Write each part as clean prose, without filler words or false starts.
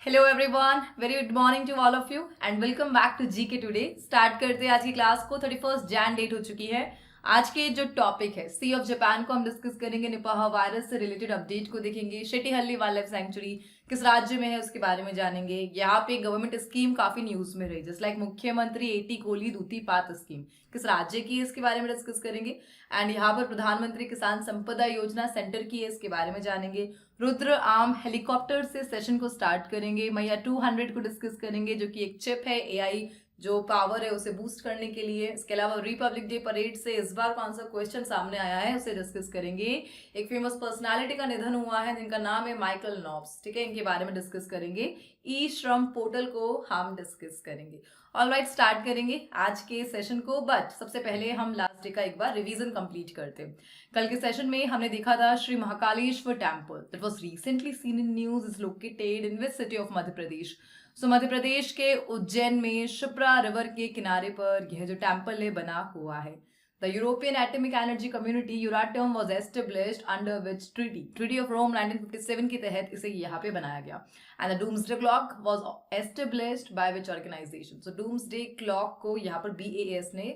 Hello everyone, very good morning to all of you and welcome back to GK today. Start करते हैं आज की class को। 31 Jain date हो चुकी है। आज के जो टॉपिक है सी ऑफ जापान को हम डिस्कस करेंगे। निपाह वायरस से रिलेटेड अपडेट को देखेंगे। शेट्टीहल्ली वाइल्ड लाइफ सेंचुरी किस राज्य में है उसके बारे में जानेंगे। यहाँ पे गवर्नमेंट स्कीम काफी न्यूज में रही, जस्ट लाइक मुख्यमंत्री एटी कोली दूती पात स्कीम किस राज्य की है इसके बारे में डिस्कस करेंगे। एंड यहाँ पर प्रधानमंत्री किसान संपदा योजना सेंटर की है, इसके बारे में जानेंगे। रुद्र आर्म हेलीकॉप्टर से सेशन को स्टार्ट करेंगे। मैया 200 को डिस्कस करेंगे, जो कि एक चिप है एआई जो पावर है उसे बूस्ट करने के लिए। इसके अलावा रिपब्लिक डे परेड से इस बार कौन सा क्वेश्चन सामने आया है उसे डिस्कस करेंगे। एक फेमस पर्सनालिटी का निधन हुआ है जिनका नाम है माइकल नॉब्स, ठीक है, इनके बारे में डिस्कस करेंगे। ई श्रम पोर्टल को हम डिस्कस करेंगे। ऑलराइट, स्टार्ट करेंगे आज के सेशन को। बट सबसे पहले हम लास्ट डे का एक बार रिवीजन कंप्लीट करते हैं। कल के सेशन में हमने देखा था Shri Mahakaleshwar temple that was recently seen in news is located in which city of Madhya Pradesh. So Madhya Pradesh के उज्जैन में शिप्रा रिवर के किनारे पर यह जो टेम्पल है बना हुआ है। The European atomic energy community Euratom was established under which treaty of Rome 1957 के तहत इसे यहाँ पे बनाया गया। And the doomsday clock was established by which organisation. So doomsday clock को यहाँ पर बीएएस ने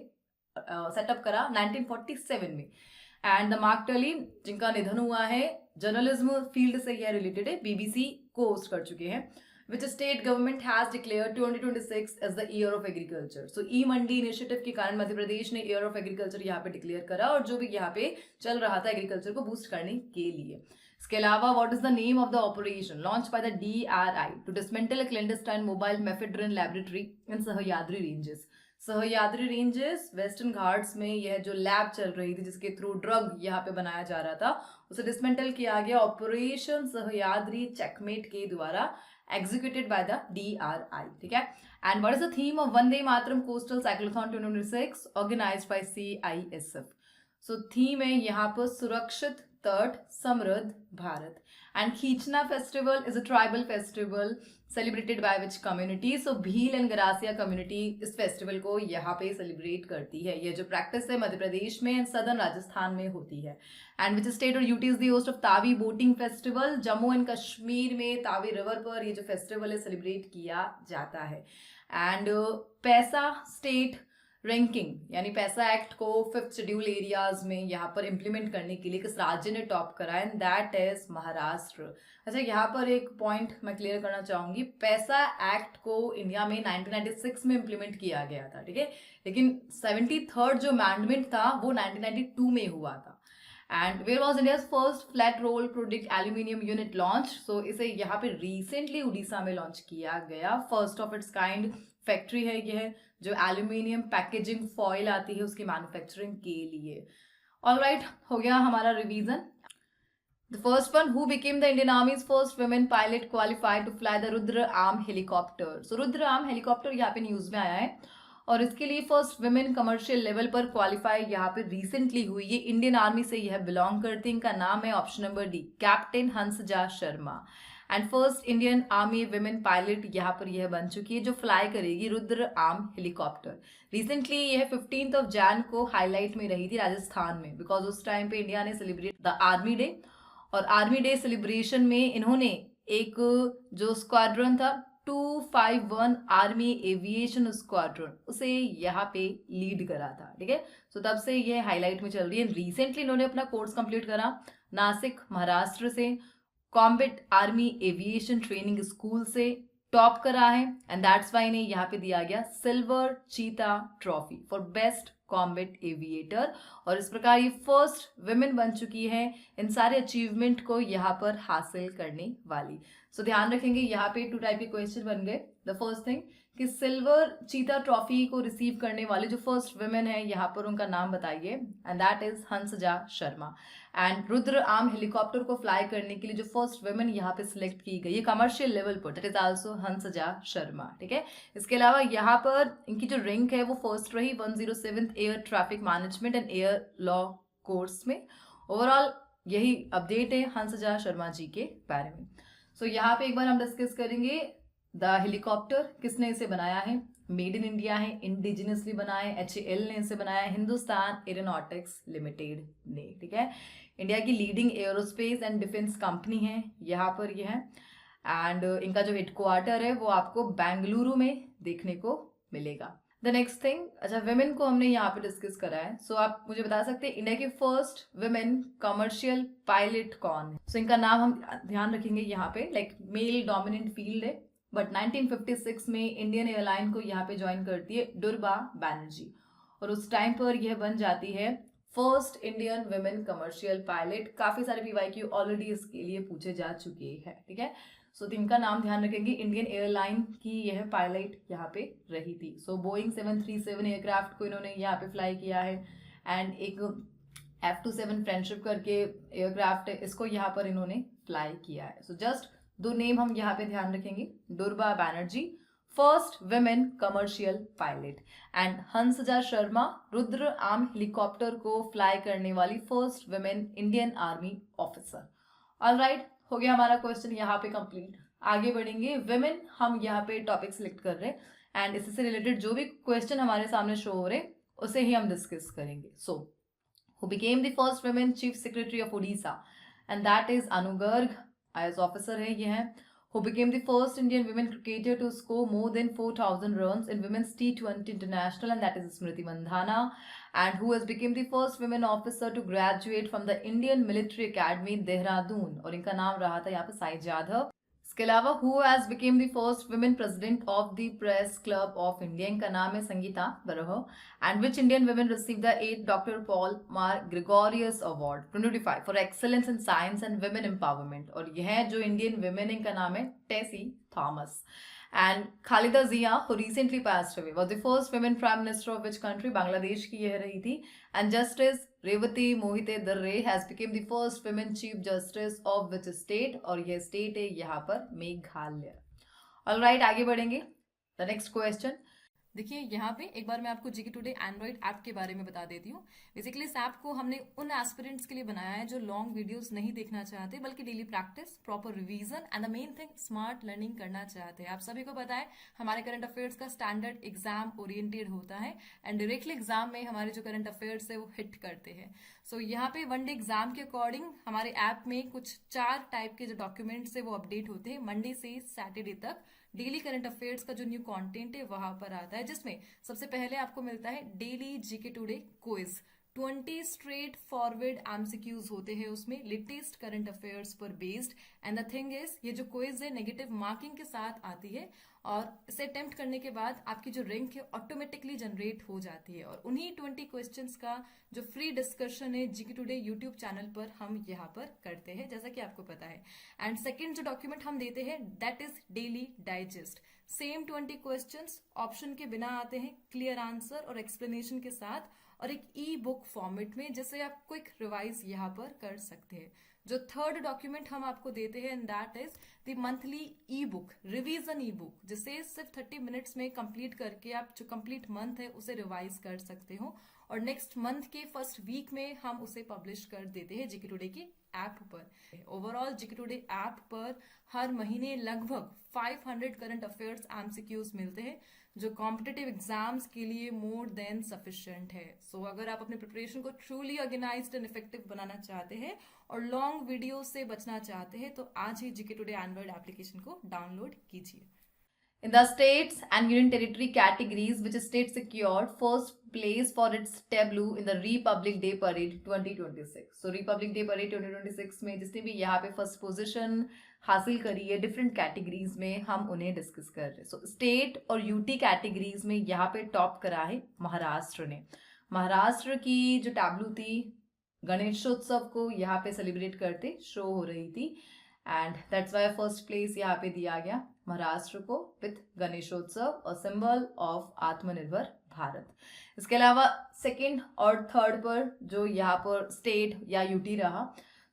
सेटअप करा 1947 में। एंड द मार्क टली जिनका निधन हुआ है, जर्नलिज्म फील्ड से यह रिलेटेड है, बीबीसी को होस्ट कर चुके हैं। Which state government has declared 2026 as the year of agriculture. So E Mandi initiative के कारण मध्य प्रदेश ने ईयर ऑफ एग्रीकल्चर यहाँ पे डिक्लेयर करा, और जो भी यहाँ पे चल रहा था एग्रीकल्चर को बूस्ट करने के लिए। इसके अलावा what is the name of the operation launch by the DRI to dismantle a clandestine mobile mephedrone laboratory in Sahyadri ranges. Sahyadri ranges Western Ghats में यह जो लैब चल रही थी जिसके थ्रू ड्रग यहाँ पे बनाया जा रहा था उसे डिसमेंटल किया गया ऑपरेशन सह्याद्री चेकमेट के द्वारा, executed by the DRI, ठीक है। And what is the theme of Vande Mataram Coastal Cyclothon 2026 organized by CISF? So theme है यहाँ पर सुरक्षित तट समृद्ध भारत। एंड खींचना festival is a tribal festival celebrated by which community. So Bhil and Garasia community इस फेस्टिवल को यहाँ पे सेलिब्रेट करती है। ये जो प्रैक्टिस है मध्य प्रदेश में एंड सदर्न राजस्थान में होती है। एंड विच स्टेट और UT is the host of Tawi boating festival. Jammu and Kashmir में तावी रिवर पर ये जो फेस्टिवल है सेलिब्रेट किया जाता है। एंड पैसा स्टेट रैंकिंग यानी पैसा एक्ट को 5th शेड्यूल एरियाज में यहाँ पर इंप्लीमेंट करने के लिए किस राज्य ने टॉप करा है, एंड दैट इज महाराष्ट्र। अच्छा, यहाँ पर एक पॉइंट मैं क्लियर करना चाहूंगी। पैसा एक्ट को इंडिया में 1996 में इंप्लीमेंट किया गया था, ठीक है, लेकिन 73rd जो अमेंडमेंट था वो 1992 में हुआ था। And where was India first flat roll product aluminium unit launch. So इसे यहाँ पे रिसेंटली उड़ीसा में लॉन्च किया गया। First of its kind factory है यह, जो एल्यूमिनियम पैकेजिंग फॉइल आती है उसकी मैन्युफैक्चरिंग के लिए। ऑलराइट, हो गया हमारा revision. The first one, who became the Indian Army's first women pilot qualified to fly the Rudra Arm helicopter. So Rudra Arm helicopter यहाँ पे न्यूज में आया है, और इसके लिए फर्स्ट वुमेन कमर्शियल लेवल पर क्वालिफाई यहाँ पे रिसेंटली हुई। ये इंडियन आर्मी से यह बिलोंग करती है। इनका नाम है option number D, captain Hansja Sharma. And first Indian army women pilot यहाँ पर यह बन चुकी है जो फ्लाई करेगी रुद्र आर्म हेलीकॉप्टर। रिसेंटली यह 15 जैन को हाईलाइट में रही थी राजस्थान में, बिकॉज उस टाइम पे इंडिया ने सेलिब्रेट द आर्मी डे, और आर्मी डे सेलिब्रेशन में इन्होंने एक जो स्क्वाड्रन था 251 आर्मी एविएशन स्क्वाड्रन उसे यहाँ पे लीड करा था, ठीक है। सो तब से ये हाईलाइट में चल रही है। रिसेंटली इन्होंने अपना कोर्स कंप्लीट करा नासिक महाराष्ट्र से, combat army aviation training school से टॉप करा है, एंड दैट्स वाई इन्हें यहाँ पे दिया गया सिल्वर चीता trophy for best combat aviator. और इस प्रकार ये फर्स्ट वुमेन बन चुकी है इन सारे अचीवमेंट को यहाँ पर हासिल करने वाली। सो ध्यान रखेंगे यहाँ पे 2 टाइप के क्वेश्चन बन गए। द फर्स्ट थिंग कि सिल्वर चीता ट्रॉफी को रिसीव करने वाले जो फर्स्ट वुमेन है यहाँ पर उनका नाम बताइए, and that is Hansja Sharma. And Rudra arm helicopter को फ्लाई करने के लिए जो फर्स्ट वुमेन यहाँ पे सिलेक्ट की गई है कमर्शियल लेवल पर, that is also Hansja Sharma, ठीक है। इसके अलावा यहाँ पर इनकी जो रैंक है वो फर्स्ट रही 107th air traffic management and air law course में। ओवरऑल यही अपडेट है हंसजा शर्मा जी के बारे में। सो यहाँ पे एक बार हम डिस्कस करेंगे द हेलीकॉप्टर किसने इसे बनाया है। मेड इन इंडिया है, इंडिजिनियसली बनाया है, HAL ने इसे बनाया है, हिंदुस्तान एरोनॉटिक्स लिमिटेड ने, ठीक है। इंडिया की leading aerospace and defence company है यहाँ पर यह है। एंड इनका जो हेडक्वार्टर है वो आपको बेंगलुरु में देखने को मिलेगा। द नेक्स्ट थिंग, अच्छा विमेन को हमने यहाँ पे डिस्कस करा है, सो आप मुझे बता सकते हैं इंडिया की फर्स्ट विमेन कमर्शियल पायलट कौन है? सो इनका नाम हम ध्यान रखेंगे यहाँ पे, लाइक मेल डोमिनेंट फील्ड है, बट 1956 में इंडियन एयरलाइन को यहाँ पे ज्वाइन करती है दुर्बा बैनर्जी, और उस टाइम पर यह बन जाती है first Indian women commercial pilot. काफी सारे पीवाईक्यू ऑलरेडी इसके लिए पूछे जा चुके हैं, ठीक है। सो इनका नाम ध्यान रखेंगे, इंडियन एयरलाइन की यह पायलट यहाँ पे रही थी। सो बोइंग 737 एयरक्राफ्ट को इन्होंने यहाँ पे फ्लाई किया है, एंड एक F-27 फ्रेंडशिप करके एयरक्राफ्ट है, इसको यहाँ पर इन्होंने फ्लाई किया है। सो जस्ट दो नेम हम यहाँ पे ध्यान रखेंगे, Durba Banerjee first women commercial pilot, and Hansja Sharma Rudra arm helicopter को फ्लाई करने वाली first women Indian army officer. Alright, हो गया हमारा क्वेश्चन यहाँ पे कंप्लीट। आगे बढ़ेंगे, विमेन हम यहाँ पे टॉपिक सिलेक्ट कर रहे हैं एंड इससे रिलेटेड जो भी क्वेश्चन हमारे सामने शो हो रहे उसे ही हम डिस्कस करेंगे। सो who became the first women chief secretary of Odisha, and that is Anu Garg, IAS officer है ये है। Who became the first Indian women cricketer to score more than 4,000 runs in women's T20 international, and that is Smriti Mandhana, and who has become the first women officer to graduate from the Indian Military Academy Dehradun, और इनका नाम रहा था यहाँ पे साई जाधव। इसके अलावा who has became the first women president of the Press Club of India, इनका नाम है Sangeeta बरहो, and which Indian women received the 8th Dr. Paul Mar Gregorius Award 2025 for excellence in science and women empowerment, और यह जो Indian women इनका नाम है Tessy Thomas. And Khalida Zia, who recently passed away, was the first women prime minister of which country? Bangladesh की यह रही थी। And Justice रेवती मोहिते दर्रे has become the first women chief justice of which state, और यह स्टेट है यहाँ पर मेघालय। ऑलराइट, आगे बढ़ेंगे। द नेक्स्ट क्वेश्चन देखिए, यहाँ पे एक बार मैं आपको जीके टुडे एंड्रॉइड ऐप के बारे में बता देती हूँ। बेसिकली इस ऐप को हमने उन एस्पिरेंट्स के लिए बनाया है जो लॉन्ग वीडियोस नहीं देखना चाहते, बल्कि daily practice, proper revision and the main thing smart learning करना चाहते हैं। आप सभी को पता है हमारे करंट अफेयर्स का स्टैंडर्ड एग्जाम ओरिएंटेड होता है, एंड डायरेक्टली एग्जाम में हमारे जो करंट अफेयर्स है वो हिट करते हैं। सो यहाँ पे वन डे एग्जाम के अकॉर्डिंग हमारे ऐप में कुछ 4 टाइप के जो डॉक्यूमेंट्स है वो अपडेट होते हैं। मंडे से सैटरडे तक डेली करंट अफेयर्स का जो न्यू कंटेंट है वहां पर आता है, जिसमें सबसे पहले आपको मिलता है daily GK today quiz. 20 straight forward MCQs होते हैं उसमें, लेटेस्ट करंट अफेयर्स पर based. And the thing is, ये जो क्विज है नेगेटिव मार्किंग के साथ आती है, और इसे अटेम्प्ट करने के बाद आपकी जो रैंक है ऑटोमेटिकली जनरेट हो जाती है। और उन्हीं 20 क्वेश्चंस का जो फ्री डिस्कशन है जीके टुडे यूट्यूब चैनल पर हम यहाँ पर करते हैं, जैसा कि आपको पता है। एंड सेकेंड जो डॉक्यूमेंट हम देते हैं that is daily digest. Same 20 questions option के बिना आते हैं, क्लियर आंसर और एक्सप्लेनेशन के साथ, और एक ई बुक फॉर्मेट में, जिससे आप क्विक रिवाइज यहाँ पर कर सकते हैं। जो थर्ड डॉक्यूमेंट हम आपको देते हैं that is the monthly E book, revision E book, जिसे सिर्फ 30 मिनट्स में कंप्लीट करके आप जो कंप्लीट मंथ है उसे रिवाइज कर सकते हो, और नेक्स्ट मंथ के फर्स्ट वीक में हम उसे पब्लिश कर देते हैं जीके टुडे की ऐप पर। ओवरऑल जीके टुडे ऐप पर हर महीने लगभग 500 करंट अफेयर्स एमसीक्यूज मिलते हैं, जो कॉम्पिटिटिव एग्जाम्स के लिए मोर देन सफिशिएंट है। सो अगर आप अपने प्रिपरेशन को ट्रूली ऑर्गेनाइज्ड एंड इफेक्टिव बनाना चाहते हैं और लॉन्ग वीडियो से बचना चाहते हैं, तो आज ही जीके टुडे एंड्रॉइड एप्लीकेशन को डाउनलोड कीजिए। In the states and union territory categories, which state secured first place for its tableau in the Republic Day Parade 2026? So Republic Day Parade 2026 में जिसने भी यहाँ पे फर्स्ट पोजीशन हासिल करी है डिफरेंट कैटेगरीज में, हम उन्हें डिस्कस कर रहे हैं। सो स्टेट और यूटी कैटेगरीज में यहाँ पे टॉप करा है महाराष्ट्र ने। महाराष्ट्र की जो टैब्लू थी गणेशोत्सव को यहाँ पे सेलिब्रेट करते शो हो रही थी, and that's why first place यहाँ पे दिया गया महाराष्ट्र को विथ गणेशोत्सव और सिंबल ऑफ आत्मनिर्भर भारत। इसके अलावा सेकंड और थर्ड पर जो यहाँ पर स्टेट या यूटी रहा,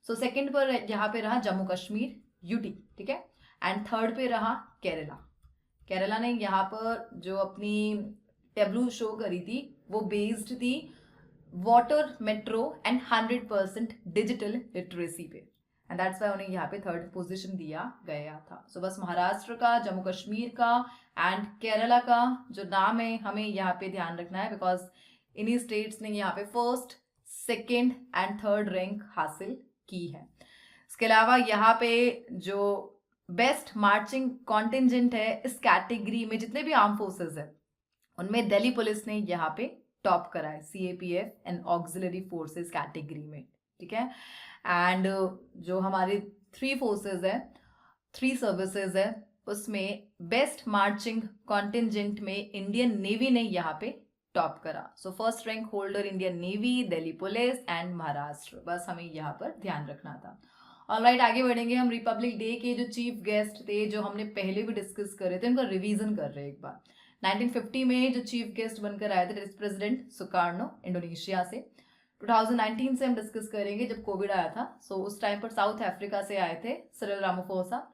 सो सेकंड पर यहाँ पे रहा जम्मू कश्मीर यूटी, ठीक है, एंड थर्ड पे रहा केरला। केरला ने यहाँ पर जो अपनी टेबलू शो करी थी वो बेस्ड थी water metro and 100% digital literacy पे, एंड दैट्स वाई उन्हें यहाँ पे थर्ड पोजीशन दिया गया था। सो बस महाराष्ट्र का, जम्मू कश्मीर का एंड केरला का जो नाम है हमें यहाँ पे ध्यान रखना है, बिकॉज इन्हीं स्टेट्स ने यहाँ पे first, second and third rank हासिल की है। इसके अलावा यहाँ पे जो बेस्ट मार्चिंग कॉन्टिजेंट है इस कैटेगरी में, जितने भी आर्म फोर्सेस है उनमें दिल्ली पुलिस ने यहाँ पे टॉप करा है, CAPF and auxiliary forces category में, ठीक है। एंड जो हमारे 3 फोर्सेस है, 3 सर्विसेज है, उसमें बेस्ट मार्चिंग कॉन्टिजेंट में इंडियन नेवी ने यहाँ पे टॉप करा। So first rank holder Indian navy, Delhi police and Maharashtra, बस हमें यहाँ पर ध्यान रखना था। ऑलराइट, आगे बढ़ेंगे हम। रिपब्लिक डे के जो चीफ गेस्ट थे, जो हमने पहले भी डिस्कस करे थे, उनका रिवीजन कर रहे हैं एक बार। 1950 में जो चीफ गेस्ट बनकर आए थे प्रेसिडेंट सुकार्नो, इंडोनेशिया से। 2019 से हम डिस्कस करेंगे जब कोविड आया था, सो उस टाइम पर साउथ अफ्रीका से आए थे सिरिल रामाफोसा।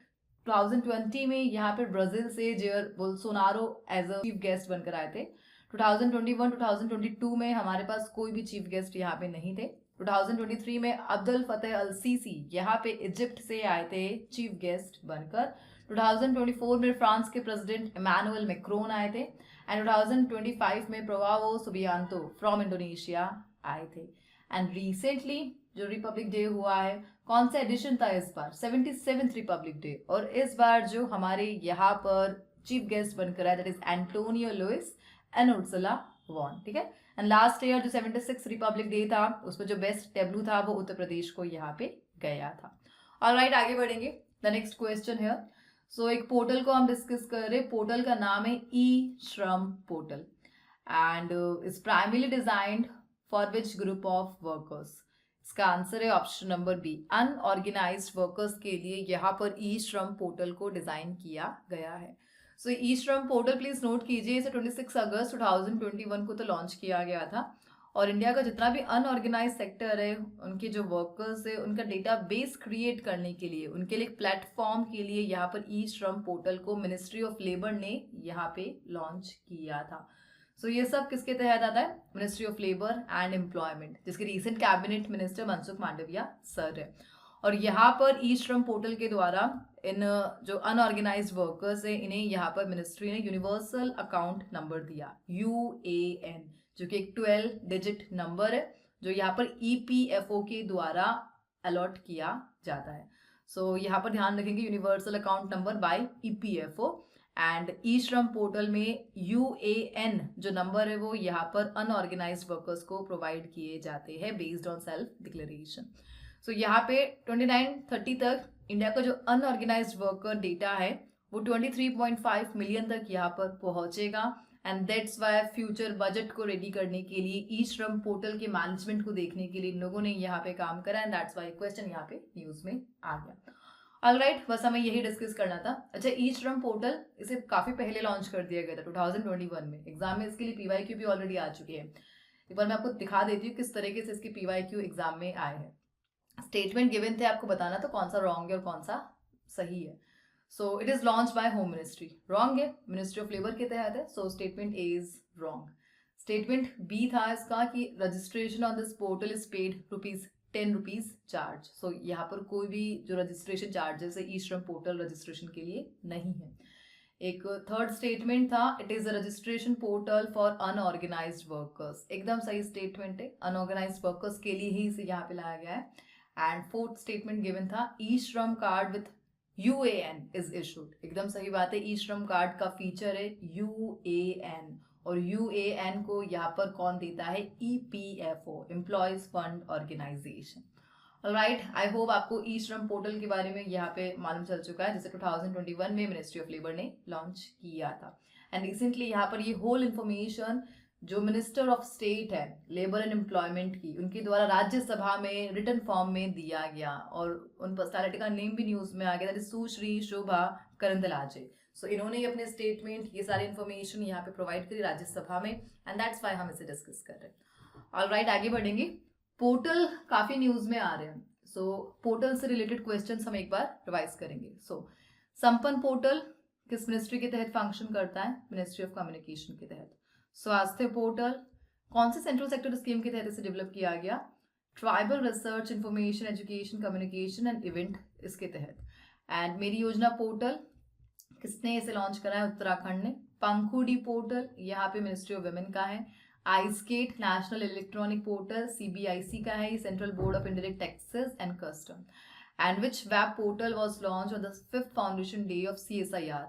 2020 में यहाँ पर ब्राजील से Jair Bolsonaro as a chief guest बनकर आए थे। 2021, 2022 में हमारे पास कोई भी चीफ गेस्ट यहाँ पे नहीं थे। 2023 में अब्दुल फतेह अल सीसी यहाँ पे इजिप्ट से आए थे चीफ गेस्ट बनकर। 2024 में फ्रांस के प्रेसिडेंट इमैनुअल मैक्रोन आए थे एंड 2025 में प्रवावो सुबियांतो फ्रॉम इंडोनेशिया आए थे। एंड रिसेंटली जो रिपब्लिक डे हुआ है, कौन सा एडिशन था इस बार? 77th Republic day. और इस बार जो हमारे यहाँ पर चीफ गेस्ट बनकर आए that is Antonio Luis and Ursula von, ठीक है। एंड लास्ट ईयर जो 76 रिपब्लिक डे था, उसमें जो बेस्ट टेब्लू था वो उत्तर प्रदेश को यहाँ पे गया था। ऑलराइट, आगे बढ़ेंगे। द नेक्स्ट क्वेश्चन है, सो एक पोर्टल को हम डिस्कस कर रहे। पोर्टल का नाम है e Shram portal and is primarily designed for which group of workers? इसका आंसर है option number B, unorganised workers के लिए यहाँ पर ई श्रम पोर्टल को डिजाइन किया गया है। सो ई श्रम पोर्टल प्लीज नोट कीजिए, इसे 26 अगस्त 2021 को तो लॉन्च किया गया था और इंडिया का जितना भी अनऑर्गेनाइज सेक्टर है, उनके जो वर्कर्स है, उनका डेटा बेस क्रिएट करने के लिए, उनके लिए एक प्लेटफॉर्म के लिए यहाँ पर ई श्रम पोर्टल को मिनिस्ट्री ऑफ लेबर ने यहाँ पे लॉन्च किया था। सो ये सब किसके तहत आता है? Ministry of labour and employment, जिसके recent cabinet minister Mansukh Mandaviya sir है। और यहाँ पर ई श्रम पोर्टल के द्वारा इन जो अनऑर्गेनाइज्ड वर्कर्स है, इन्हें यहाँ पर मिनिस्ट्री ने यूनिवर्सल अकाउंट नंबर दिया, UAN, जो कि एक 12 डिजिट नंबर है, जो यहाँ पर EPFO के द्वारा अलॉट किया जाता है। सो यहाँ पर ध्यान रखेंगे, universal account number by EPFO। And e Shram portal में UAN जो नंबर है वो यहाँ पर अनऑर्गेनाइज्ड वर्कर्स को प्रोवाइड किए जाते हैं बेस्ड ऑन सेल्फ डिक्लेरेशन। सो यहाँ पे 29-30 तक इंडिया का जो अनऑर्गेनाइज्ड वर्कर डेटा है वो 23.5 मिलियन तक यहाँ पर पहुंचेगा। And that's why future budget को रेडी करने के लिए ई श्रम पोर्टल के मैनेजमेंट को देखने के लिए इन लोगों ने यहाँ पे काम करा एंड दैट्स वाई क्वेश्चन यहाँ पे न्यूज में आ गया। ऑलराइट, बस हमें यही डिस्कस करना था। अच्छा, ई श्रम पोर्टल इसे काफी पहले लॉन्च कर दिया गया था 2021 में। एग्जाम में इसके लिए PYQ भी ऑलरेडी आ चुके हैं। एक बार मैं आपको दिखा देती हूँ किस तरीके से इसके PYQ एग्जाम में आए हैं। स्टेटमेंट गिवन थे, आपको बताना तो कौन सा रॉन्ग है और कौन सा सही है। So it is launch by home ministry, wrong है, मिनिस्ट्री ऑफ लेबर के तहत है। So statement A is wrong. Statement B था इसका कि registration on this portal is paid ₹10 charge. So यहाँ पर कोई भी जो रजिस्ट्रेशन चार्जेस है ई श्रम पोर्टल रजिस्ट्रेशन के लिए नहीं है। एक थर्ड स्टेटमेंट था, it is a registration portal for unorganised workers, एकदम सही स्टेटमेंट है, अनऑर्गेनाइज्ड वर्कर्स के लिए ही इसे यहाँ पे लाया गया है। एंड फोर्थ स्टेटमेंट गिवन था, ई श्रम card with UAN is issued, एकदम सही बात है, ई श्रम कार्ड का फीचर है UAN और UAN को यहाँ पर कौन देता है? EPFO, employees fund organisation. Alright, I hope आपको ई श्रम पोर्टल के बारे में यहाँ पे मालूम चल चुका है, जिसे 2021 में मिनिस्ट्री ऑफ लेबर ने लॉन्च किया था। एंड रिसेंटली यहाँ पर ये होल इंफॉर्मेशन जो मिनिस्टर ऑफ स्टेट है लेबर एंड एम्प्लॉयमेंट की, उनके द्वारा राज्यसभा में रिटन फॉर्म में दिया गया और उन पर्सनालिटी का नेम भी न्यूज में आ गया, दैट इज सुश्री शोभा करंदलाजे। सो इन्होंने अपने स्टेटमेंट ये सारी इन्फॉर्मेशन यहाँ पे प्रोवाइड करी राज्यसभा में एंड दैट्स व्हाई हम इसे डिस्कस कर रहे हैं। ऑलराइट, आगे बढ़ेंगे। पोर्टल काफी न्यूज में आ रहे हैं, सो पोर्टल से रिलेटेड क्वेश्चंस हम एक बार रिवाइज करेंगे। सो संपन्न पोर्टल किस मिनिस्ट्री के तहत फंक्शन करता है? मिनिस्ट्री ऑफ कम्युनिकेशन के तहत। स्वास्थ्य पोर्टल कौन से सेंट्रल सेक्टर स्कीम के तहत इसे डेवलप किया गया? Tribal research information education communication and event इसके तहत। एंड मेरी योजना पोर्टल किसने इसे लॉन्च करा है? उत्तराखंड ने। पंखुड़ी पोर्टल यहाँ पे मिनिस्ट्री ऑफ वुमेन का है। आईस्केट नेशनल इलेक्ट्रॉनिक पोर्टल CBIC का है, central board of indirect taxes and custom. and which web portal was launched on the 5th foundation day of CSIR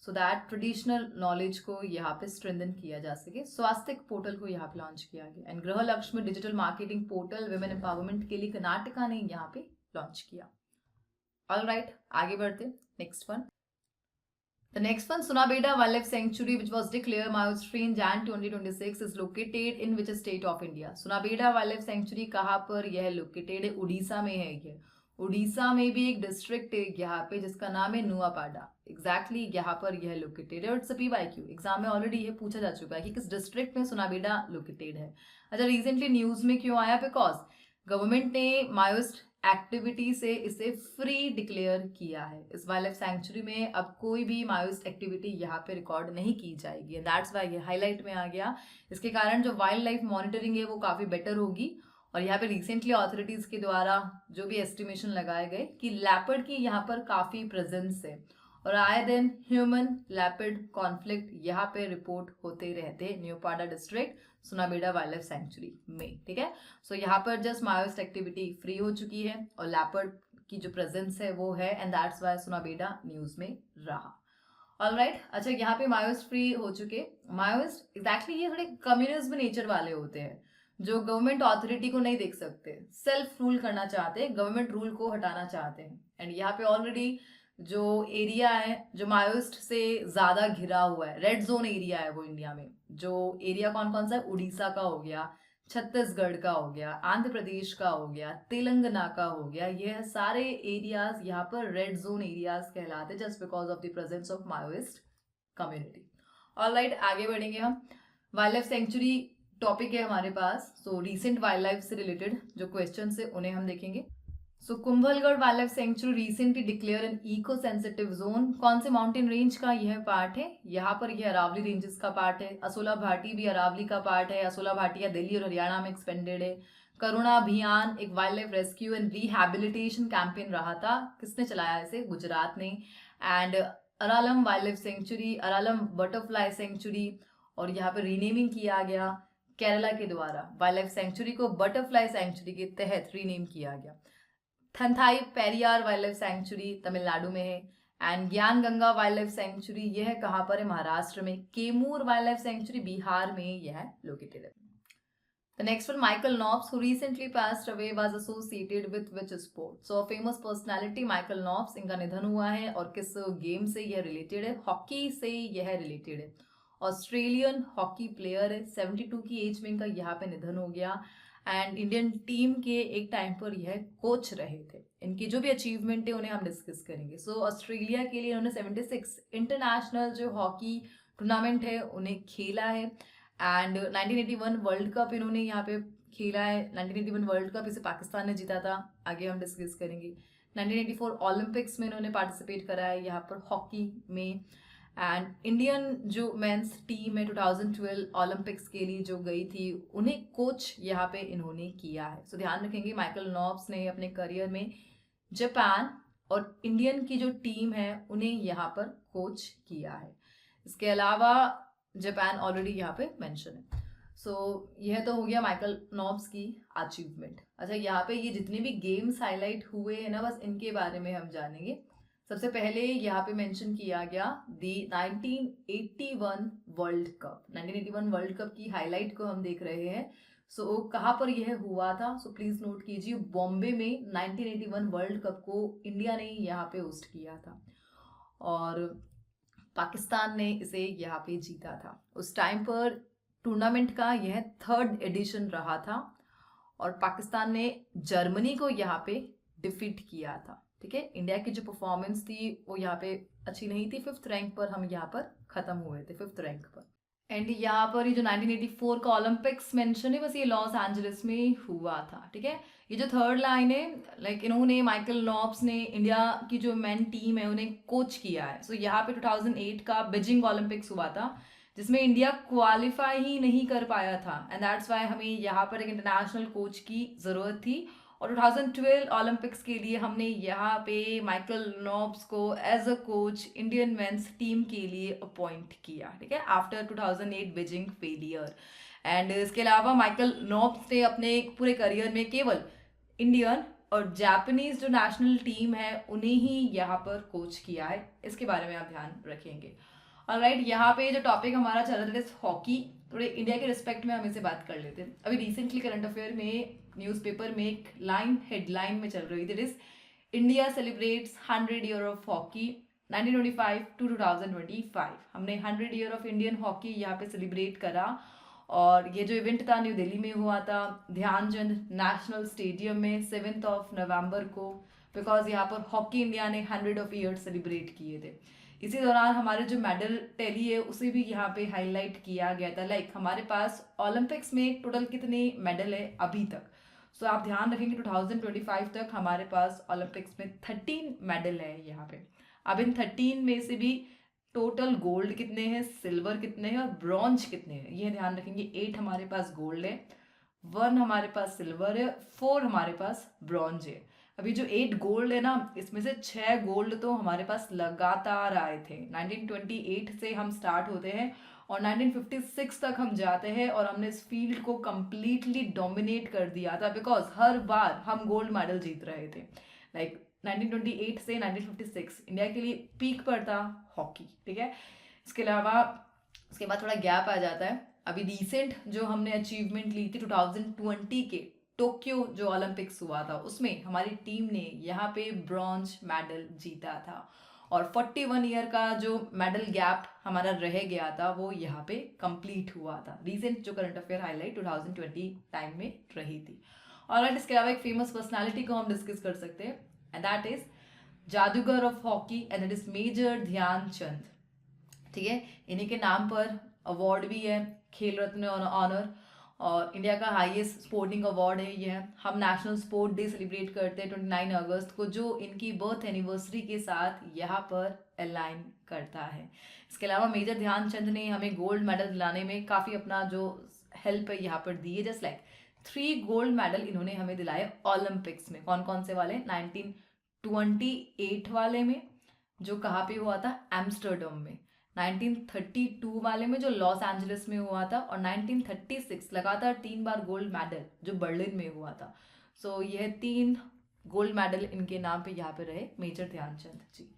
so that traditional knowledge को यहाँ पे strengthen किया जा सके. स्वास्थ्य पोर्टल को यहाँ पे लॉन्च किया गया. एंड गृह Lakshmi digital marketing portal women empowerment के लिए कर्नाटका ने यहाँ पे लॉन्च किया. ऑलराइट, आगे बढ़ते. Next one. The next one, Sunabeda Wildlife Sanctuary, which was declared Mayostri in Jan 2026, is located in which state of India? Sunabeda Wildlife Sanctuary कहाँ पर यह लोकेटेड है? उड़ीसा में है. ये उड़ीसा में भी एक डिस्ट्रिक्ट है यहाँ पे जिसका नाम है नुआपाडा. एग्जैक्टली यहाँ पर यह लोकेटेड है. और इट्स PYQ एग्जाम में ऑलरेडी ये पूछा जा चुका है कि किस डिस्ट्रिक्ट में सुनाबेडा लोकेटेड है. अच्छा, रिसेंटली न्यूज में क्यों आया? बिकॉज गवर्नमेंट ने मायोस्ट एक्टिविटी से इसे फ्री डिक्लेयर किया है. इस वाइल्ड लाइफ सैंक्चुरी में अब कोई भी मायोस्ट एक्टिविटी यहाँ पे रिकॉर्ड नहीं की जाएगी. दैट्स वाई ये हाईलाइट में आ गया. इसके कारण जो वाइल्ड लाइफ मॉनिटरिंग है वो काफ़ी बेटर होगी. और यहाँ पे रिसेंटली ऑथोरिटीज़ के द्वारा जो भी एस्टिमेशन लगाए गए कि लैपर्ड की यहाँ पर काफ़ी प्रेजेंस है और आए दिन ह्यूमन लैपर्ड कॉन्फ्लिक्ट यहाँ पे रिपोर्ट होते रहते हैं न्यूपाडा डिस्ट्रिक्ट सुनाबेडा वाइल्ड लाइफ सेंचुरी में. ठीक है, सो यहाँ पर जस्ट मायोस्ट एक्टिविटी फ्री हो चुकी है और लैपर्ड की जो प्रेजेंस है वो है. एंड दैट्स वाई सुनाबेडा न्यूज में रहा. ऑलराइट, अच्छा, यहाँ पे मायोस्ट फ्री हो चुके. मायोस्ट एग्जैक्टली ये थोड़े कम्युनिज्म नेचर वाले होते हैं जो गवर्नमेंट अथॉरिटी को नहीं देख सकते, सेल्फ रूल करना चाहते हैं, गवर्नमेंट रूल को हटाना चाहते हैं. एंड यहाँ पे ऑलरेडी जो एरिया है जो मायोस्ट से ज़्यादा घिरा हुआ है, रेड जोन एरिया है वो इंडिया में. जो एरिया कौन कौन सा है? उड़ीसा का हो गया, छत्तीसगढ़ का हो गया, आंध्र प्रदेश का हो गया, तेलंगाना का हो गया. ये सारे एरियाज यहाँ पर रेड जोन एरियाज कहलाते हैं just because of the presence of Maoist community. Alright, आगे बढ़ेंगे हम. वाइल्ड लाइफ सेंचुरी टॉपिक है हमारे पास. सो रिसेंट वाइल्ड लाइफ से रिलेटेड जो क्वेश्चन है उन्हें हम देखेंगे. So Kumbhalgarh wildlife sanctuary recently declared an eco sensitive zone. कौन से माउंटेन रेंज का यह पार्ट है? यहाँ पर यह अरावली रेंजेस का पार्ट है. असोला भाटी भी अरावली का पार्ट है. असोला भाटिया दिल्ली और हरियाणा में एक्सपेंडेड है. करुणा अभियान एक wildlife rescue and rehabilitation campaign रहा था. किसने चलाया इसे? गुजरात ने. And Aralam wildlife sanctuary, Aralam butterfly sanctuary, और यहाँ पर रीनेमिंग किया गया केरला के द्वारा. वाइल्ड लाइफ सेंचुरी को बटरफ्लाई सेंचुरी के तहत रीनेम किया गया. Thanthai Periyar wildlife sanctuary Tamil Nadu में है. एंड ज्ञान गंगा वाइल्ड लाइफ सेंचुरी यह कहाँ पर है? महाराष्ट्र में. केमूर वाइल्ड लाइफ सेंचुरी बिहार में यह लोकेटेड है. The next one, Michael Knopf, who recently passed away, was associated with which sport? So, famous personality Michael Knopf, इनका निधन हुआ है और किस गेम से यह रिलेटेड है? हॉकी से यह रिलेटेड है. ऑस्ट्रेलियन हॉकी प्लेयर है. 72 की एज में इनका यहाँ पे निधन हो गया. एंड इंडियन टीम के एक टाइम पर यह कोच रहे थे. इनकी जो भी अचीवमेंट है उन्हें हम डिस्कस करेंगे. सो ऑस्ट्रेलिया के लिए इन्होंने 76 इंटरनेशनल जो हॉकी टूर्नामेंट है उन्हें खेला है. एंड 1981 वर्ल्ड कप इन्होंने यहाँ पे खेला है. 1981 वर्ल्ड कप इसे पाकिस्तान ने जीता था. आगे हम डिस्कस करेंगे. 1984 ओलंपिक्स में इन्होंने पार्टिसिपेट करा है यहाँ पर हॉकी में. एंड इंडियन जो मेंस टीम है 2012 ओलंपिक्स के लिए जो गई थी उन्हें कोच यहाँ पे इन्होंने किया है. सो ध्यान रखेंगे माइकल नॉब्स ने अपने करियर में जापान और इंडियन की जो टीम है उन्हें यहाँ पर कोच किया है. इसके अलावा जापान ऑलरेडी यहाँ पे मेंशन है. सो यह तो हो गया माइकल नॉब्स की अचीवमेंट. अच्छा, यहाँ पे ये जितने भी गेम्स हाईलाइट हुए हैं ना, बस इनके बारे में हम जानेंगे. सबसे पहले यहाँ पे मेंशन किया गया दी 1981 वर्ल्ड कप. 1981 वर्ल्ड कप की हाईलाइट को हम देख रहे हैं. सो कहाँ पर यह हुआ था? सो प्लीज नोट कीजिए, बॉम्बे में 1981 वर्ल्ड कप को इंडिया ने यहाँ पे होस्ट किया था और पाकिस्तान ने इसे यहाँ पे जीता था. उस टाइम पर टूर्नामेंट का यह 3rd एडिशन रहा था और पाकिस्तान ने जर्मनी को यहाँ पे डिफीट किया था. ठीक है, इंडिया की जो परफॉर्मेंस थी वो यहाँ पे अच्छी नहीं थी. 5th रैंक पर हम यहाँ पर खत्म हुए थे, 5th रैंक पर. एंड यहाँ पर ये जो 1984 का ओलंपिक्स मेंशन है बस ये लॉस एंजलिस में हुआ था. ठीक है, ये जो 3rd लाइन है, लाइक इन्होंने माइकल नॉब्स ने इंडिया की जो मेन टीम है उन्हें कोच किया है. सो यहाँ पे 2008 का बीजिंग ओलंपिक्स हुआ था जिसमें इंडिया क्वालिफाई ही नहीं कर पाया था. एंड दैट्स वाई हमें यहाँ पर एक इंटरनेशनल कोच की ज़रूरत थी. और 2012 ओलंपिक्स के लिए हमने यहाँ पे माइकल नॉब्स को as a coach Indian men's team के लिए अपॉइंट किया. ठीक है, आफ्टर 2008 बीजिंग फेलियर. एंड इसके अलावा माइकल नॉब्स ने अपने पूरे करियर में केवल इंडियन और जापानीज जो नेशनल टीम है उन्हें ही यहाँ पर कोच किया है, इसके बारे में आप ध्यान रखेंगे। ऑलराइट, यहाँ पे जो टॉपिक हमारा चल रहा है हॉकी, थोड़े इंडिया के रिस्पेक्ट में हम इसे बात कर लेते हैं। अभी रिसेंटली करंट अफेयर में न्यूज़पेपर में एक हेडलाइन में चल रही थी, that is India celebrates 100 year of hockey 1925 to 2025। हमने 100 ईयर ऑफ इंडियन हॉकी यहाँ पे सेलिब्रेट करा, और ये जो इवेंट था न्यू दिल्ली में हुआ था, ध्यानचंद नेशनल स्टेडियम में 7 नवंबर को, बिकॉज यहाँ पर हॉकी इंडिया ने 100 ऑफ ईयर सेलिब्रेट किए थे। इसी दौरान हमारे जो मेडल टैली है उसे भी यहाँ पे हाईलाइट किया गया था। लाइक हमारे पास ओलंपिक्स में टोटल कितने मेडल है अभी तक, सो आप ध्यान रखेंगे 2025 तक हमारे पास ओलंपिक्स में 13 मेडल है यहाँ पे। अब इन 13 में से भी टोटल गोल्ड कितने हैं, सिल्वर कितने हैं और ब्रॉन्ज कितने हैं, ये ध्यान रखेंगे। 8 हमारे पास गोल्ड है, 1 हमारे पास सिल्वर है, 4 हमारे पास ब्रॉन्ज है। अभी जो 8 गोल्ड है ना, इसमें से 6 गोल्ड तो हमारे पास लगातार आए थे। 1928 से हम स्टार्ट होते हैं और 1956 तक हम जाते हैं, और हमने इस फील्ड को कंप्लीटली डोमिनेट कर दिया था, बिकॉज हर बार हम गोल्ड मेडल जीत रहे थे। लाइक 1928 से 1956 इंडिया के लिए पीक पर था हॉकी, ठीक है। इसके अलावा उसके बाद थोड़ा गैप आ जाता है। अभी रिसेंट जो हमने अचीवमेंट ली थी 2020 के टोक्यो जो ओलंपिक्स हुआ था, उसमें हमारी टीम ने यहाँ पे ब्रॉन्ज मेडल जीता था, और 41 ईयर का जो मेडल गैप हमारा रह गया था वो यहाँ पे कंप्लीट हुआ था। रिसेंट जो करंट अफेयर हाईलाइट 2020 टाइम में रही थी। और इसके अलावा एक फेमस पर्सनालिटी को हम डिस्कस कर सकते हैं, एंड दैट इज जादूगर of hockey, and that is major Dhyan Chand, ठीक है। इन्हीं के नाम पर अवार्ड भी है, खेल रत्न ऑनर, और इंडिया का हाईएस्ट स्पोर्टिंग अवार्ड है ये। हम नेशनल स्पोर्ट डे सेलिब्रेट करते हैं 29 अगस्त को, जो इनकी बर्थ एनिवर्सरी के साथ यहाँ पर अलाइन करता है। इसके अलावा मेजर ध्यानचंद ने हमें गोल्ड मेडल दिलाने में काफ़ी अपना जो हेल्प है यहाँ पर दी है। जस्ट लाइक 3 गोल्ड मेडल इन्होंने हमें दिलाए ओलंपिक्स में। कौन कौन से वाले? 1928 वाले में जो कहाँ पे हुआ था, एम्स्टर्डम में, 1932 वाले में जो लॉस एंजलिस में हुआ था, और 1936 लगातार 3 बार गोल्ड मेडल जो बर्लिन में हुआ था। सो यह 3 गोल्ड मेडल इनके नाम पे यहाँ पे रहे, मेजर ध्यानचंद जी।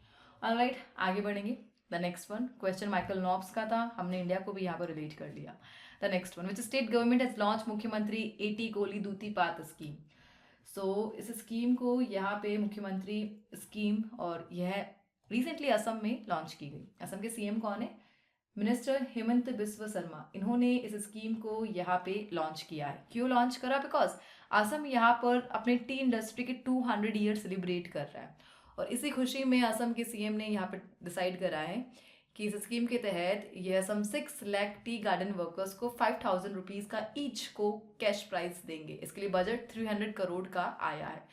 ऑलराइट, आगे बढ़ेंगे। The next one question Michael knobs का था, हमने इंडिया को भी यहाँ पर रिलेट कर लिया। The next one, which state government has launch मुख्यमंत्री एटी कोली दूती पात स्कीम। सो इस स्कीम को यहाँ पे मुख्यमंत्री स्कीम, और यह रिसेंटली असम में लॉन्च की गई। असम के सीएम कौन है? मिनिस्टर हेमंत बिस्वा शर्मा। इन्होंने इस स्कीम को यहाँ पे लॉन्च किया है। क्यों लॉन्च करा? बिकॉज असम यहाँ पर अपने टी इंडस्ट्री के 200 ईयर सेलिब्रेट कर रहा है, और इसी खुशी में असम के सीएम ने यहाँ पे डिसाइड करा है कि इस स्कीम के तहत यह Assam 6 lakh tea garden workers को 5000 रुपीज़ का ईच को कैश प्राइज देंगे। इसके लिए बजट 300 करोड़ का आया है,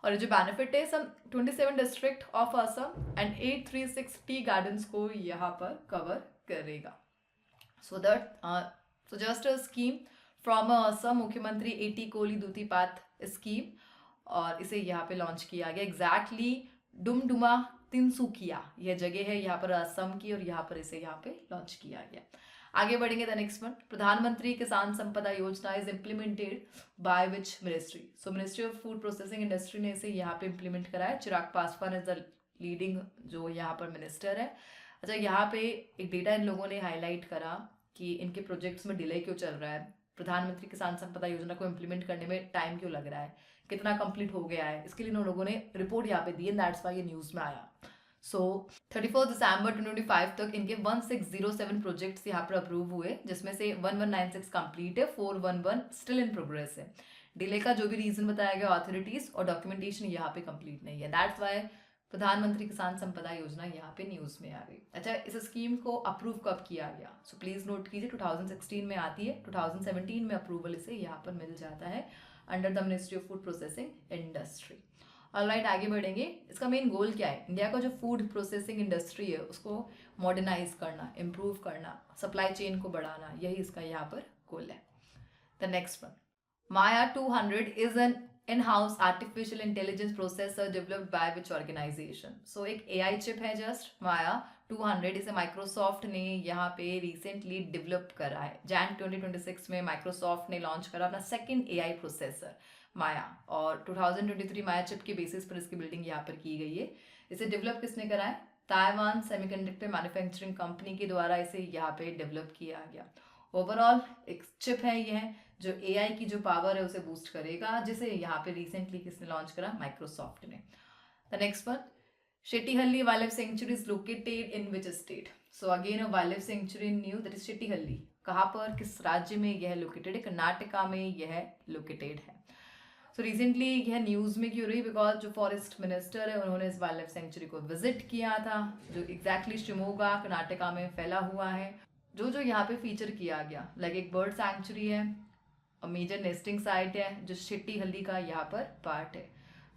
और जो बेनिफिट है सम 27 district of Assam and 836 tea gardens को यहाँ पर कवर करेगा। So just a scheme from Assam, मुख्यमंत्री एटी कोली दूती पात स्कीम, और इसे यहाँ पे लॉन्च किया गया। एग्जैक्टली डुमडुमा तिनसुकिया यह जगह है यहाँ पर असम की, और यहाँ पर इसे यहाँ पे लॉन्च किया गया। आगे बढ़ेंगे। द नेक्स्ट वन, प्रधानमंत्री किसान संपदा योजना is implemented by which ministry. So ministry of food processing industry ने इसे यहाँ पे इम्प्लीमेंट करा है। Chirag Paswan is the leading जो यहाँ पर मिनिस्टर है। अच्छा, यहाँ पे एक डेटा इन लोगों ने हाईलाइट करा कि इनके प्रोजेक्ट्स में डिले क्यों चल रहा है, प्रधानमंत्री किसान संपदा योजना को इम्प्लीमेंट करने में टाइम क्यों लग रहा है, कितना कंप्लीट हो गया है, इसके लिए उन लोगों ने रिपोर्ट यहाँ पे दी है, दैट्स वाई ये न्यूज़ में आया। सो 31 दिसंबर 2025 तक इनके 1607 प्रोजेक्ट्स यहाँ पर अप्रूव हुए, जिसमें से 1196 कंप्लीट है, 411 स्टिल इन प्रोग्रेस है। डिले का जो भी रीजन बताया गया ऑथोरिटीज और डॉक्यूमेंटेशन यहाँ पे कंप्लीट नहीं है, दैट्स वाई प्रधानमंत्री किसान संपदा योजना यहाँ पे न्यूज़ में आ गई। अच्छा, इस स्कीम को अप्रूव कब किया गया? सो प्लीज़ नोट कीजिए, 2016 में आती है, 2017 में अप्रूवल इसे यहाँ पर मिल जाता है under the ministry of food processing industry. Alright, आगे बढ़ेंगे। इसका मेन गोल क्या है? इंडिया का जो फूड प्रोसेसिंग इंडस्ट्री है उसको मॉडर्नाइज करना, इम्प्रूव करना, सप्लाई चेन को बढ़ाना, यही इसका यहाँ पर गोल है। The next one, Maia 200 is an in house artificial intelligence processor developed by which organisation? So एक AI चिप है जस्ट माया 200, इसे माइक्रोसॉफ्ट ने यहाँ पे रिसेंटली डेवलप करा है। जैन 2026 में माइक्रोसॉफ्ट ने लॉन्च करा अपना सेकंड AI प्रोसेसर माया, और 2023 माया चिप के बेसिस पर इसकी बिल्डिंग यहाँ पर की गई है। इसे डेवलप किसने करा है? ताइवान सेमीकंडक्टर मैन्युफैक्चरिंग कंपनी के द्वारा इसे यहाँ पे डेवलप किया गया। ओवरऑल एक चिप है यह जो AI की जो पावर है उसे बूस्ट करेगा, जिसे यहाँ पे रिसेंटली किसने लॉन्च करा? माइक्रोसॉफ्ट ने। The next one, Shettihalli wildlife sanctuary is located in which state? So again a wildlife sanctuary in new, that is Shettihalli. कहाँ पर, किस राज्य में यह लोकेटेड है? कर्नाटका में यह लोकेटेड है। सो रिसेंटली यह न्यूज़ में क्यों रही? बिकॉज जो फॉरेस्ट मिनिस्टर है उन्होंने इस वाइल्ड लाइफ सेंचुरी को विजिट किया था, जो एग्जैक्टली शिमोगा कर्नाटका में फैला हुआ है। जो यहाँ पे फीचर किया गया, लाइक एक बर्ड सैंक्चुरी है, मेजर नेस्टिंग साइट है, जो शेट्टीहल्ली का यहाँ पर पार्ट है।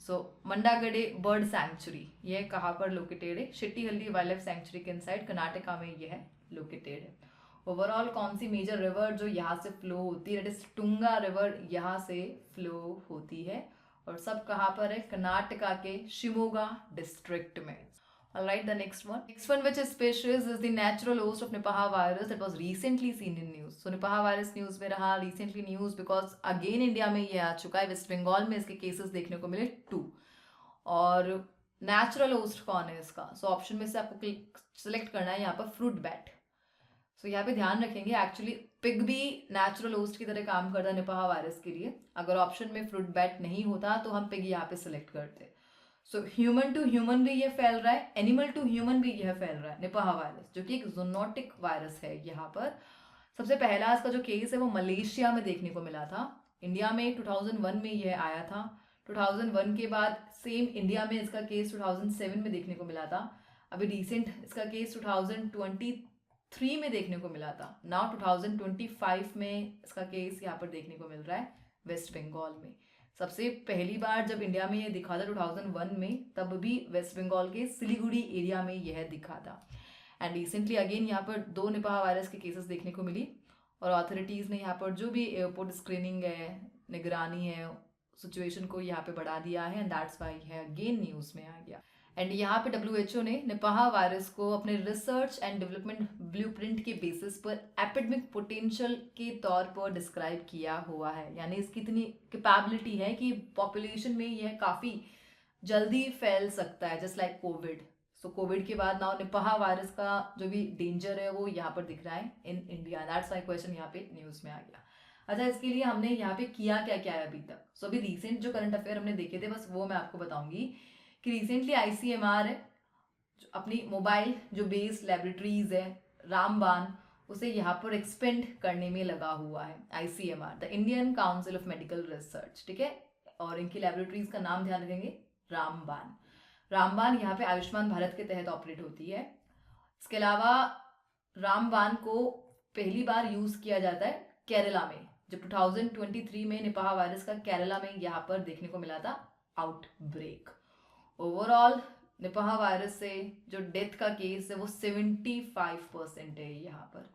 सो मंडागडे बर्ड सैंक्चुरी यह कहाँ पर लोकेटेड है? शेट्टीहल्ली वाइल्ड लाइफ सेंचुरी के इनसाइड कर्नाटका में यह लोकेटेड है। ओवरऑल कौन सी मेजर रिवर जो यहाँ से फ्लो होती है? दैट इज टुंगा रिवर यहाँ से फ्लो होती है, और सब कहाँ पर है? कर्नाटका के शिमोगा डिस्ट्रिक्ट में। Alright, the next one. Next one, which species is the natural host of Nipah virus that was recently seen in news? So Nipah virus news में रहा recently news because again India में ये आ चुका है। Waste Bengal में इसके cases देखने को मिले 2, और नेचुरल होस्ट कौन है इसका? सो ऑप्शन में से आपको सिलेक्ट करना है यहाँ पर फ्रूट बैट। सो यहाँ पे ध्यान रखेंगे, एक्चुअली पिग भी नेचुरल होस्ट की तरह काम करता है निपाह वायरस के लिए। अगर ऑप्शन में फ्रूट बैट नहीं होता तो हम पिग यहाँ पे सिलेक्ट करते। सो ह्यूमन टू ह्यूमन भी ये फैल रहा है, एनिमल टू ह्यूमन भी यह फैल रहा है निपाह वायरस, जो कि एक जूनोटिक वायरस है। यहाँ पर सबसे पहला इसका जो केस है वो मलेशिया में देखने को मिला था। इंडिया में 2001 में यह आया था। 2001 के बाद सेम इंडिया में इसका केस 2007 में देखने को मिला था। अभी रिसेंट इसका केस 2023 में देखने को मिला था। नाउ 2025 में इसका केस यहाँ पर देखने को मिल रहा है वेस्ट बंगाल में। सबसे पहली बार जब इंडिया में ये दिखा था 2001 में, तब भी वेस्ट बंगाल के सिलीगुड़ी एरिया में यह दिखा था। एंड रिसेंटली अगेन यहाँ पर 2 निपाह वायरस के केसेस देखने को मिली, और अथॉरिटीज़ ने यहाँ पर जो भी एयरपोर्ट स्क्रीनिंग है, निगरानी है, सिचुएशन को यहाँ पे बढ़ा दिया है, एंड दैट्स वाई है अगेन न्यूज़ में आ गया। एंड यहाँ पे WHO ने निपाह वायरस को अपने रिसर्च एंड डेवलपमेंट ब्लूप्रिंट के बेसिस पर एपिडेमिक पोटेंशियल के तौर पर डिस्क्राइब किया हुआ है। यानी इसकी इतनी कैपेबिलिटी है कि पॉपुलेशन में यह काफ़ी जल्दी फैल सकता है, जस्ट लाइक कोविड। सो कोविड के बाद नाउ निपाह वायरस का जो भी डेंजर है वो यहाँ पर दिख रहा है in India. That's why question यहाँ पे न्यूज़ में आ गया। अच्छा, इसके लिए हमने यहाँ पे किया क्या क्या है अभी तक? सो अभी रिसेंट जो करंट अफेयर हमने देखे थे बस वो मैं आपको बताऊंगी कि रिसेंटली ICMR है अपनी मोबाइल जो बेस्ड लेबोरेटरीज है रामबान, उसे यहाँ पर एक्सपेंड करने में लगा हुआ है। ICMR the Indian council of medical research, ठीक है, और इनकी लेबोरेटरीज का नाम ध्यान रखेंगे रामबान। रामबान यहाँ पे आयुष्मान भारत के तहत ऑपरेट होती है। इसके अलावा रामबान को पहली बार यूज किया जाता है केरला में, जब 2023 में निपाह वायरस का केरला में यहाँ पर देखने को मिला था आउटब्रेक। ओवरऑल निपाह वायरस से जो डेथ का केस है वो 75% है यहाँ पर।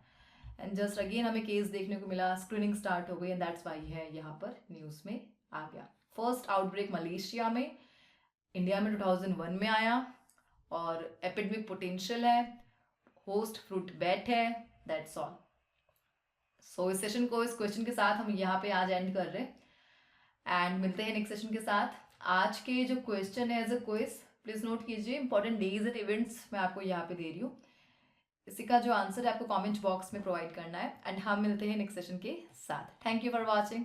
एंड जस्ट अगेन हमें केस देखने को मिला, स्क्रीनिंग स्टार्ट हो गई, एंड दैट्स वाई है यहाँ पर न्यूज़ में आ गया। फर्स्ट आउटब्रेक मलेशिया में, इंडिया में 2001 में आया, और एपिडेमिक पोटेंशियल है, होस्ट फ्रूट बैट है, दैट्स ऑल। सो इस सेशन को इस क्वेश्चन के साथ हम यहाँ पे आज एंड कर रहे हैं, एंड मिलते हैं नेक्स्ट सेशन के साथ। आज के जो क्वेश्चन है as a quiz, please note कीजिए, इंपॉर्टेंट डेज एंड इवेंट्स मैं आपको यहाँ पे दे रही हूँ। इसी का जो आंसर है आपको कमेंट बॉक्स में प्रोवाइड करना है, एंड हम मिलते हैं नेक्स्ट सेशन के साथ। Thank you for watching.